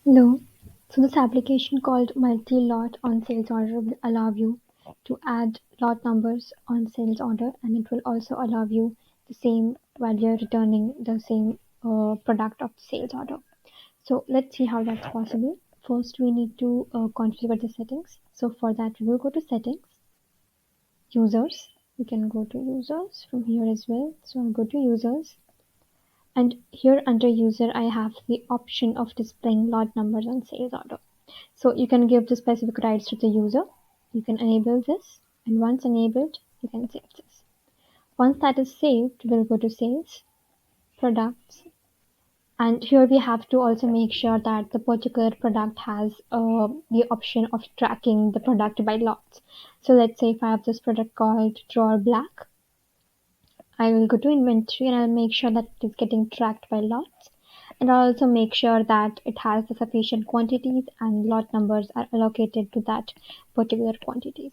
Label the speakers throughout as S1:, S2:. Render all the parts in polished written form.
S1: Hello. So this application called multi-lot on sales order will allow you to add lot numbers on sales order, and it will also allow you the same while you're returning the same product of the sales order. So let's see how that's possible. First, we need to configure the settings. So for that, we will go to settings, users. We can go to users from here as well. So I'll go to users. And here under user, I have the option of displaying lot numbers on sales order. So you can give the specific rights to the user. You can enable this, and once enabled, you can save this. Once that is saved, we'll go to sales, products, and here we have to also make sure that the particular product has the option of tracking the product by lots. So let's say if I have this product called drawer black, I will go to inventory and I'll make sure that it is getting tracked by lots. And I'll also make sure that it has the sufficient quantities and lot numbers are allocated to that particular quantities.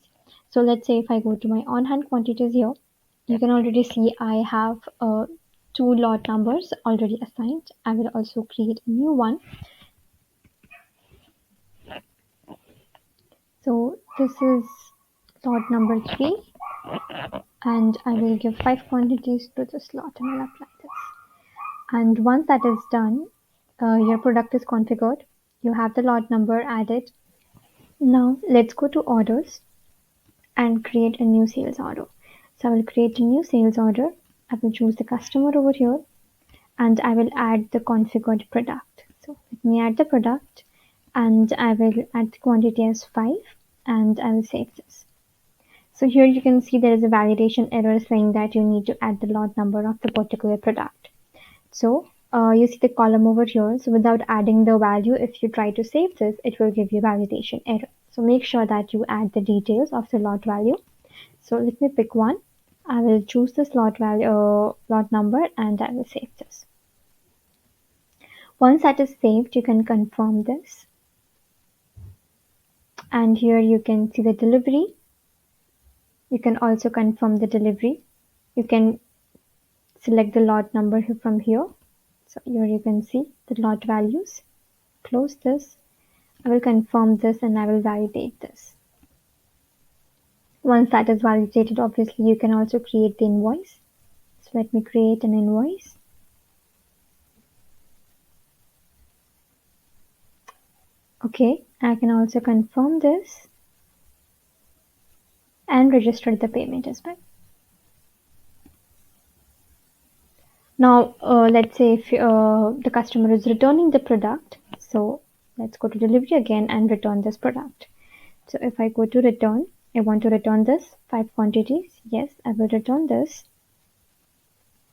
S1: So let's say if I go to my on-hand quantities here, you can already see I have two lot numbers already assigned. I will also create a new one. So this is lot number 3, and I will give 5 quantities to this lot and I'll apply this. And once that is done, your product is configured. You have the lot number added. Now let's go to orders and create a new sales order. So I will create a new sales order. I will choose the customer over here and I will add the configured product. So let me add the product and I will add the quantity as 5 and I will save this. So here you can see there is a validation error saying that you need to add the lot number of the particular product. So you see the column over here. So without adding the value, if you try to save this, it will give you validation error. So make sure that you add the details of the lot value. So let me pick one. I will choose this lot value, lot number, and I will save this. Once that is saved, you can confirm this. And here you can see the delivery. You can also confirm the delivery. You can select the lot number from here. So here you can see the lot values. Close this. I will confirm this and I will validate this. Once that is validated, obviously you can also create the invoice. So let me create an invoice. Okay, I can also confirm this and register the payment as well. Now, let's say if the customer is returning the product, so let's go to delivery again and return this product. So if I go to return, I want to return this 5 quantities. Yes, I will return this.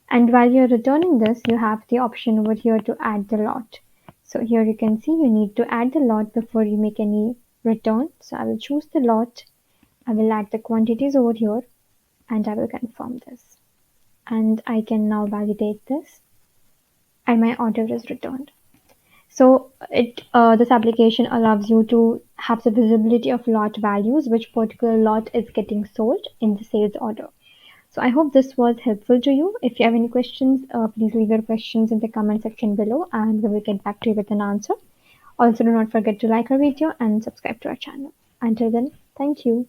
S1: And while you're returning this, you have the option over here to add the lot. So here you can see you need to add the lot before you make any return. So I will choose the lot. I will add the quantities over here and I will confirm this. And I can now validate this and my order is returned. So this application allows you to have the visibility of lot values, which particular lot is getting sold in the sales order. So I hope this was helpful to you. If you have any questions, please leave your questions in the comment section below and we will get back to you with an answer. Also, do not forget to like our video and subscribe to our channel. Until then, thank you.